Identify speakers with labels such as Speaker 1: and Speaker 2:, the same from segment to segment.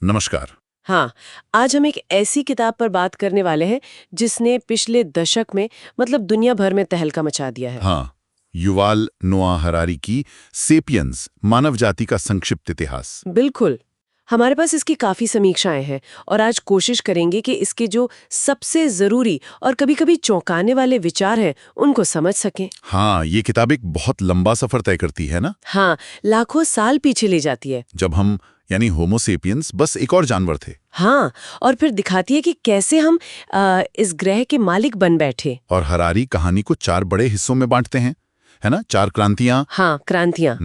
Speaker 1: नमस्कार।
Speaker 2: हाँ, आज हम एक ऐसी किताब पर बात करने वाले हैं जिसने पिछले दशक में मतलब दुनिया भर में तहलका मचा दिया है।
Speaker 1: हाँ, युवाल नोआ हरारी की सेपियंस, मानव जाति का संक्षिप्त इतिहास।
Speaker 2: बिल्कुल। हमारे पास इसकी काफी समीक्षाएं हैं और आज कोशिश करेंगे कि इसके जो सबसे जरूरी और कभी-कभी चौंकाने वाले विचार हैं उनको समझ सकें।
Speaker 1: हाँ, ये किताब एक बहुत लंबा सफर तय करती है ना।
Speaker 2: हाँ, लाखों साल पीछे ले जाती है।
Speaker 1: जब हम यानी होमो सेपियंस बस एक और जानवर थे।
Speaker 2: हाँ, और फिर दिखाती है कि कैसे हम इस ग्रह के मालिक बन बैठे।
Speaker 1: और हरारी कहानी को 4 बड़े हिस्सों में बांटते हैं, है ना? 4 क्रांतियां।
Speaker 2: हाँ, क्रांतियां।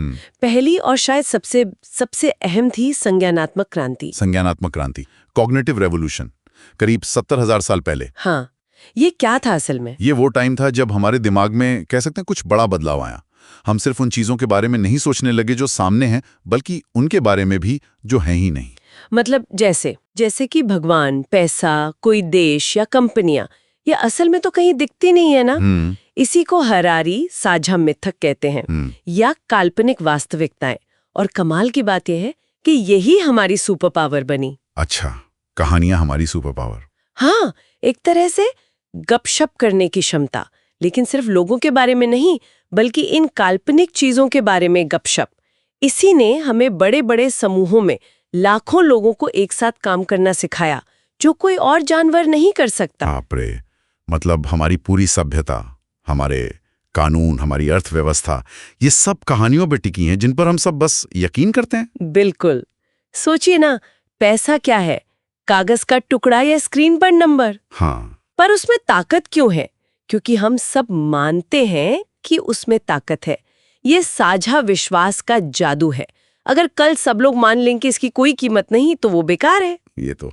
Speaker 2: पहली और शायद सबसे सबसे अहम थी संज्ञानात्मक क्रांति।
Speaker 1: संज्ञानात्मक क्रांति, कॉग्निटिव रेवोल्यूशन, करीब 70,000 साल पहले।
Speaker 2: हाँ, ये क्या था असल में?
Speaker 1: ये वो टाइम था जब हमारे दिमाग में कह सकते हैं कुछ बड़ा बदलाव आया। हम सिर्फ उन चीजों के बारे में नहीं सोचने लगे जो सामने हैं, बल्कि उनके बारे में भी जो हैं ही नहीं।
Speaker 2: मतलब जैसे कि भगवान, पैसा, कोई देश या कंपनियां, ये असल में तो कहीं दिखती नहीं है ना। इसी को हरारी साझा मिथक कहते हैं या काल्पनिक वास्तविकताएं। और कमाल की बात यह है कि यही हमारी सुपर पावर बनी।
Speaker 1: अच्छा, कहानियां हमारी सुपर पावर।
Speaker 2: हाँ, एक तरह से गपशप करने की क्षमता, लेकिन सिर्फ लोगों के बारे में नहीं बल्कि इन काल्पनिक चीजों के बारे में गपशप। इसी ने हमें बड़े बड़े समूहों में लाखों लोगों को एक साथ काम करना सिखाया, जो कोई और जानवर नहीं कर सकता।
Speaker 1: बाप रे, मतलब हमारी पूरी सभ्यता, हमारे कानून, हमारी अर्थव्यवस्था, ये सब कहानियों पे टिकी हैं जिन पर हम सब बस यकीन करते हैं।
Speaker 2: बिल्कुल। सोचिए ना, पैसा क्या है? कागज का टुकड़ा या स्क्रीन पर नंबर?
Speaker 1: हाँ,
Speaker 2: पर उसमें ताकत क्यों है? क्योंकि हम सब मानते हैं कि उसमें ताकत है। ये साझा विश्वास का जादू है। अगर कल सब लोग मान लें कि इसकी कोई कीमत नहीं तो वो बेकार है।
Speaker 1: ये तो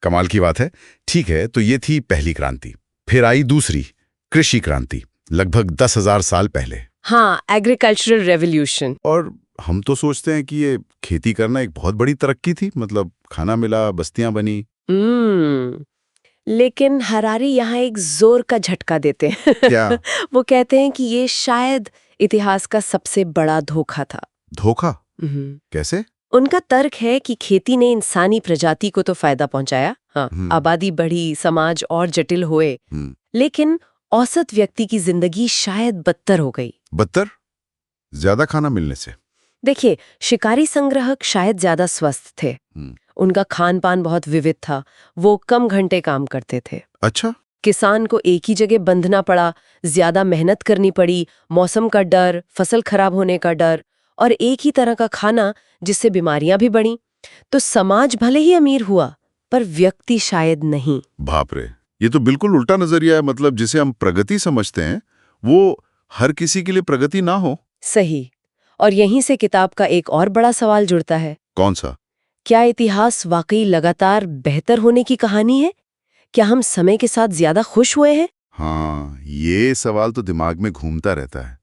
Speaker 1: कमाल की बात है। ठीक है, तो ये थी पहली क्रांति। फिर आई दूसरी, कृषि क्रांति, लगभग 10,000 साल पहले।
Speaker 2: हाँ, एग्रीकल्चरल रेवोल्यूशन।
Speaker 1: और हम तो सोचते हैं कि ये खेती करना एक बहुत बड़ी तरक्की थी, मतलब खाना मिला, बस्तियां बनी।
Speaker 2: लेकिन हरारी यहाँ एक जोर का झटका देते हैं।
Speaker 1: क्या?
Speaker 2: वो कहते हैं कि ये शायद इतिहास का सबसे बड़ा धोखा था।
Speaker 1: धोखा? कैसे?
Speaker 2: उनका तर्क है कि खेती ने इंसानी प्रजाति को तो फायदा पहुंचाया, हाँ, आबादी बढ़ी, समाज और जटिल हुए, लेकिन औसत व्यक्ति की जिंदगी शायद बदतर हो गई।
Speaker 1: बदतर? ज्यादा खाना मिलने से?
Speaker 2: देखिए, शिकारी संग्राहक शायद ज्यादा स्वस्थ थे। उनका खान पान बहुत विविध था, वो कम घंटे काम करते थे।
Speaker 1: अच्छा।
Speaker 2: किसान को एक ही जगह बंधना पड़ा, ज्यादा मेहनत करनी पड़ी, मौसम का डर, फसल खराब होने का डर और एक ही तरह का खाना जिससे बीमारियां भी बढ़ीं। तो समाज भले ही अमीर हुआ पर व्यक्ति शायद नहीं।
Speaker 1: बाप रे, ये तो बिल्कुल उल्टा नजरिया है। मतलब जिसे हम प्रगति समझते हैं वो हर किसी के लिए प्रगति ना हो।
Speaker 2: सही। और यहीं से किताब का एक और बड़ा सवाल जुड़ता है।
Speaker 1: कौन सा?
Speaker 2: क्या इतिहास वाकई लगातार बेहतर होने की कहानी है? क्या हम समय के साथ ज्यादा खुश हुए हैं?
Speaker 1: हाँ, ये सवाल तो दिमाग में घूमता रहता है।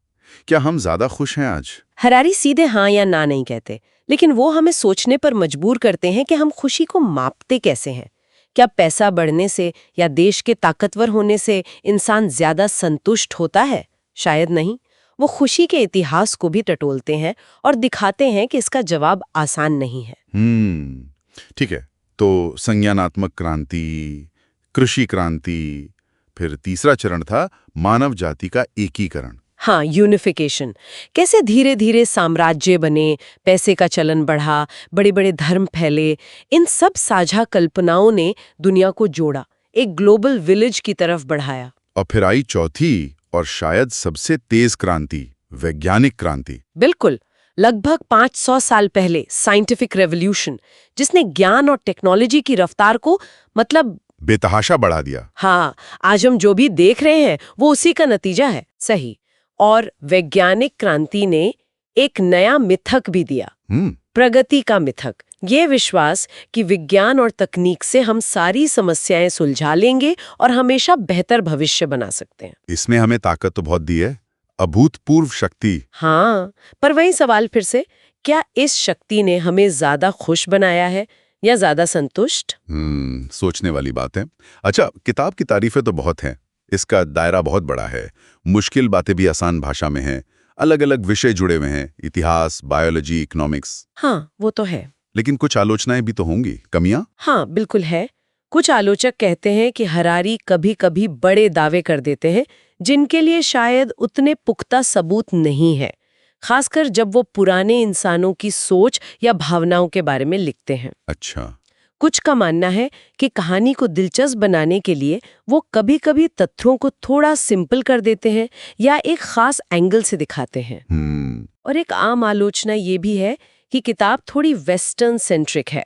Speaker 1: क्या हम ज्यादा खुश हैं आज?
Speaker 2: हरारी सीधे हाँ या ना नहीं कहते, लेकिन वो हमें सोचने पर मजबूर करते हैं कि हम खुशी को मापते कैसे हैं। क्या पैसा बढ़ने से या देश के ताकतवर होने से इंसान ज्यादा संतुष्ट होता है? शायद नहीं। वो खुशी के इतिहास को भी टटोलते हैं और दिखाते हैं कि इसका जवाब आसान नहीं है।
Speaker 1: ठीक है, तो संज्ञानात्मक क्रांति, कृषि क्रांति, फिर तीसरा चरण था मानव जाति का एकीकरण।
Speaker 2: हाँ, यूनिफिकेशन। कैसे धीरे धीरे साम्राज्य बने, पैसे का चलन बढ़ा, बड़े बड़े धर्म फैले। इन सब साझा कल्पनाओं ने दुनिया को जोड़ा, एक ग्लोबल विलेज की तरफ बढ़ाया।
Speaker 1: और फिर आई चौथी और शायद सबसे तेज क्रांति, वैज्ञानिक क्रांति।
Speaker 2: बिल्कुल, लगभग 500 साल पहले साइंटिफिक रेवोल्यूशन, जिसने ज्ञान और टेक्नोलॉजी की रफ्तार को मतलब
Speaker 1: बेतहाशा बढ़ा दिया।
Speaker 2: हाँ, आज हम जो भी देख रहे हैं वो उसी का नतीजा है। सही। और वैज्ञानिक क्रांति ने एक नया मिथक भी दिया, प्रगति का मिथक। ये विश्वास कि विज्ञान और तकनीक से हम सारी समस्याएं सुलझा लेंगे और हमेशा बेहतर भविष्य बना सकते हैं।
Speaker 1: इसमें हमें ताकत तो बहुत दी है, अभूतपूर्व शक्ति।
Speaker 2: हाँ, पर वही सवाल फिर से, क्या इस शक्ति ने हमें ज्यादा खुश बनाया है या ज्यादा संतुष्ट?
Speaker 1: सोचने वाली बात है। अच्छा, किताब की तारीफें तो बहुत हैं, इसका दायरा बहुत बड़ा है, मुश्किल बातें भी आसान भाषा में हैं, अलग अलग विषय जुड़े हुए हैं, इतिहास, बायोलॉजी, इकोनॉमिक्स।
Speaker 2: हाँ, वो तो है।
Speaker 1: लेकिन कुछ आलोचनाएं भी तो होंगी, कमियां?
Speaker 2: हाँ, बिल्कुल है। कुछ आलोचक कहते हैं कि हरारी कभी-कभी बड़े दावे कर देते हैं, जिनके लिए शायद उतने पुख्ता सबूत नहीं है, खासकर जब वो पुराने इंसानों की सोच या भावनाओं के बारे में लिखते हैं।
Speaker 1: अच्छा।
Speaker 2: कुछ का मानना है कि कहानी को दिलचस्प बनाने के लिए वो कभी-कभी तथ्यों को थोड़ा सिंपल कर देते हैं या एक खास एंगल से दिखाते हैं। और एक आम आलोचना ये भी है कि किताब थोड़ी वेस्टर्न सेंट्रिक है,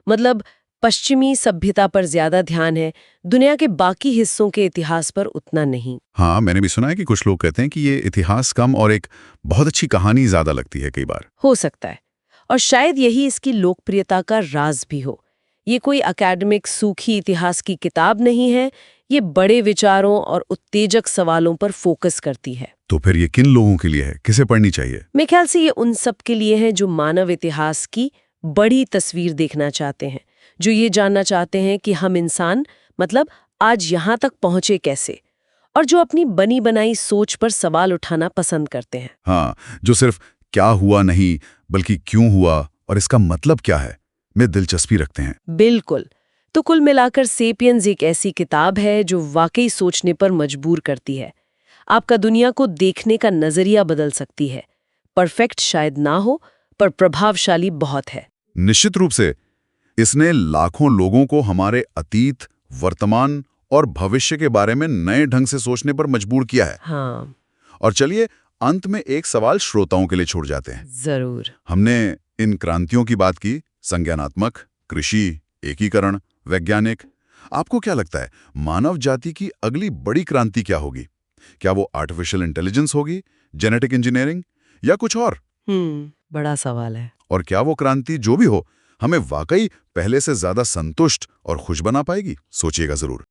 Speaker 2: मतलब पश्चिमी सभ्यता पर ज्यादा ध्यान है, दुनिया के बाकी हिस्सों के इतिहास पर उतना नहीं।
Speaker 1: हाँ, मैंने भी सुना है कि कुछ लोग कहते हैं कि ये इतिहास कम और एक बहुत अच्छी कहानी ज्यादा लगती है कई बार।
Speaker 2: हो सकता है, और शायद यही इसकी लोकप्रियता का राज भी हो। ये कोई एकेडमिक सूखी इतिहास की किताब नहीं है, ये बड़े विचारों और उत्तेजक सवालों पर फोकस करती है।
Speaker 1: तो फिर ये किन लोगों के लिए है, किसे पढ़नी चाहिए?
Speaker 2: मेरे ख्याल से ये उन सब के लिए है जो मानव इतिहास की बड़ी तस्वीर देखना चाहते हैं, जो ये जानना चाहते हैं कि हम इंसान मतलब आज यहाँ तक पहुँचे कैसे, और जो अपनी बनी बनाई सोच पर सवाल उठाना पसंद करते हैं।
Speaker 1: हाँ, जो सिर्फ क्या हुआ नहीं बल्कि क्यों हुआ और इसका मतलब क्या है में दिलचस्पी रखते हैं।
Speaker 2: बिल्कुल। तो कुल मिलाकर सेपियंस एक ऐसी किताब है जो वाकई सोचने पर मजबूर करती है। आपका दुनिया को देखने का नजरिया बदल सकती है। परफेक्ट शायद ना हो, पर प्रभावशाली बहुत है।
Speaker 1: निश्चित रूप से इसने लाखों लोगों को हमारे अतीत, वर्तमान और भविष्य के बारे में नए ढंग से सोचने पर मजबूर किया है।
Speaker 2: हाँ,
Speaker 1: और चलिए अंत में एक सवाल श्रोताओं के लिए छोड़ जाते हैं।
Speaker 2: जरूर।
Speaker 1: हमने इन क्रांतियों की बात की, संज्ञानात्मक, कृषि, एकीकरण, वैज्ञानिक। आपको क्या लगता है मानव जाति की अगली बड़ी क्रांति क्या होगी? क्या वो आर्टिफिशियल इंटेलिजेंस होगी, जेनेटिक इंजीनियरिंग या कुछ और?
Speaker 2: बड़ा सवाल है।
Speaker 1: और क्या वो क्रांति जो भी हो हमें वाकई पहले से ज्यादा संतुष्ट और खुश बना पाएगी? सोचिएगा जरूर।